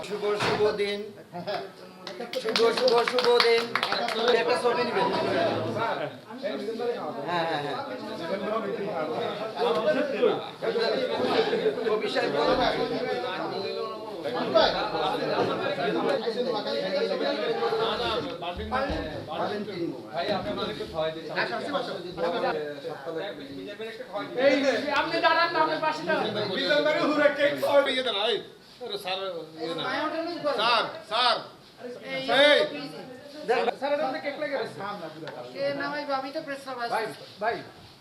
শুভ শুভ দিন, শুভ শুভ শুভ দিন। একটা ছবি নেবেন। হ্যাঁ হ্যাঁ হ্যাঁ, কবি সাহেব আপনি দাঁড়ান না, আপনার পাশে দাঁড়ান।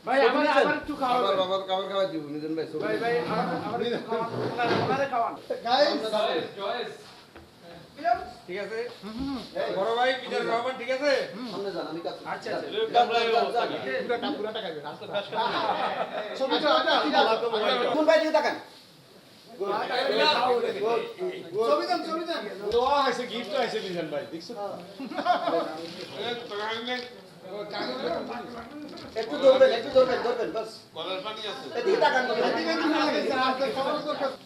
ভাই আমার একটু খাওয়া, বাবার খাবার খাওয়া দিব নিজন ভাই। ভাই আমার খাওয়ান। ঠিক আছে, বড় ভাই পিজার খাওয়ান, ঠিক আছে? সামনে যান, আমি কাজ। আচ্ছা কোন ভাই দিকে তাকান। একটু ধরবেন বাস। এদিকে তাকান।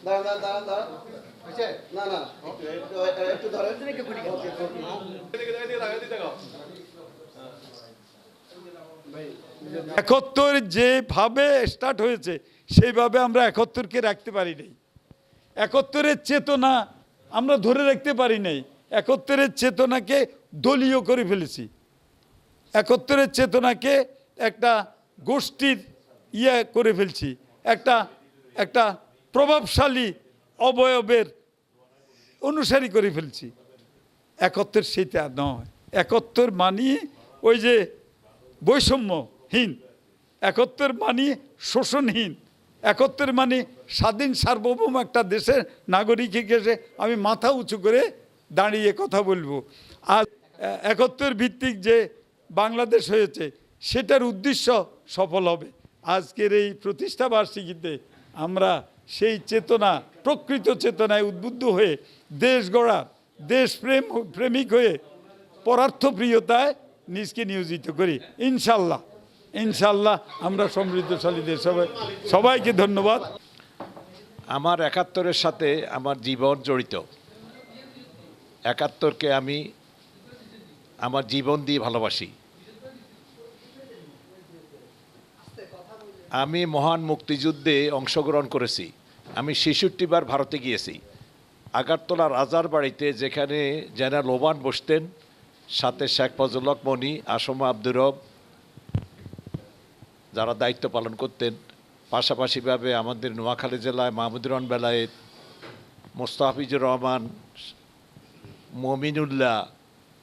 দাঁড়ান। না একটু ধরেন। একাত্তর যেভাবে স্টার্ট হয়েছে সেইভাবে আমরা একাত্তরকে রাখতে পারি নাই। একাত্তরের চেতনা আমরা ধরে রাখতে পারি নাই। একাত্তরের চেতনাকে দলীয় করে ফেলেছি। একাত্তরের চেতনাকে একটা গোষ্ঠীর করে ফেলছি, একটা প্রভাবশালী অবয়বের অনুসারী করে ফেলছি। একাত্তর সেটা নয়। একাত্তর মানিয়ে ওই যে বৈষম্যহীন, একাত্তর মানিয়ে শোষণহীন, একাত্তর মানে স্বাধীন সার্বভৌম একটা দেশের নাগরিক হিসেবে আমি মাথা উঁচু করে দাঁড়িয়ে কথা বলবো। আর একাত্তর ভিত্তিক যে বাংলাদেশ হয়েছে সেটার উদ্দেশ্য সফল হবে। আজকের এই প্রতিষ্ঠা বার্ষিকীতে আমরা সেই চেতনা, প্রকৃত চেতনায় উদ্বুদ্ধ হয়ে দেশ গড়ার, প্রেমিক হয়ে পরার্থপ্রিয়তায় নিজকে নিয়োজিত করি। ইনশাল্লাহ আমরা সমৃদ্ধশালী দেশ হবে। সবাইকে ধন্যবাদ। আমার একাত্তরের সাথে আমার জীবন জড়িত। একাত্তরকে আমি আমার জীবন দিয়ে ভালোবাসি। আমি মহান মুক্তিযুদ্ধে অংশগ্রহণ করেছি। আমি ৬৬ বার ভারতে গিয়েছি। আগরতলা রাজার বাড়িতে যেখানে জেনারেল ওবান বসতেন, সাথে শেখ ফজলুল হক মনি, আসমা আব্দুর রব যারা দায়িত্ব পালন করতেন, পাশাপাশিভাবে আমাদের নোয়াখালী জেলায় মাহমুদুর রহমান বেলায়েত, মোস্তাফিজুর রহমান, মমিনুল্লাহ,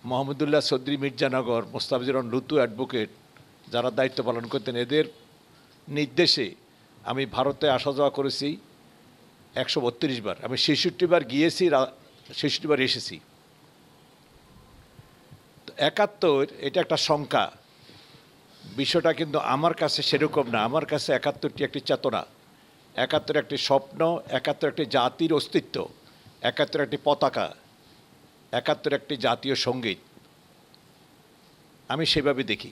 মোহাম্মদুল্লাহ চৌধুরী মির্জানগর, মোস্তাফিজুর রহমান লুতু অ্যাডভোকেট যারা দায়িত্ব পালন করতেন, এদের নির্দেশে আমি ভারতে আসা যাওয়া করেছি ১৩২ বার। আমি ৬৬ বার গিয়েছি, ৬৬ বার এসেছি। একাত্তর এটা একটা সংখ্যা, বিষয়টা কিন্তু আমার কাছে সেরকম না। আমার কাছে একাত্তরটি একটি চেতনা, একাত্তর একটি স্বপ্ন, একাত্তর একটি জাতির অস্তিত্ব, একাত্তর একটি পতাকা, একাত্তর একটি জাতীয় সঙ্গীত। আমি সেভাবে দেখি।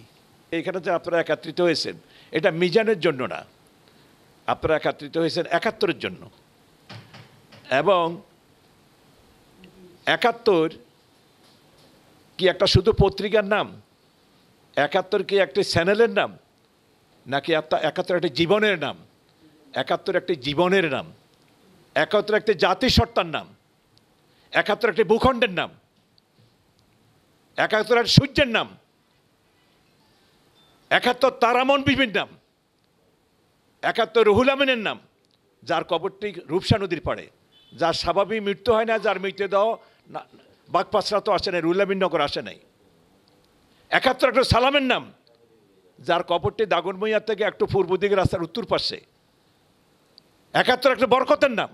এইখানে যে আপনারা একত্রিত হয়েছেন এটা মিজানের জন্য না, আপনারা একত্রিত হয়েছেন একাত্তরের জন্য। এবং একাত্তর কি একটা শুধু পত্রিকার নাম? একাত্তর কি একটি চ্যানেলের নাম? নাকি একাত্তর একটি জীবনের নাম? একাত্তর একটি জীবনের নাম, একাত্তর একটি জাতিসত্তার নাম, একাত্তর একটি ভূখণ্ডের নাম, একাত্তর একটি সূর্যের নাম, একাত্তর তারামন বিবির নাম, একাত্তর রুহুল আমিনের নাম, যার কবরটি রূপসা নদীর পাড়ে, যার স্বাভাবিক মৃত্যু হয় না, যার মৃতদেহ বাগপাছড়া তো আসে নাই, রুহুল আমিন নগর আসে নাই। একাত্তর একটা সালামের নাম, যার কবরটি দাগনমইয়া থেকে একটু পূর্ব দিকে রাস্তার উত্তর পাশে। একাত্তর একটা বরকতের নাম,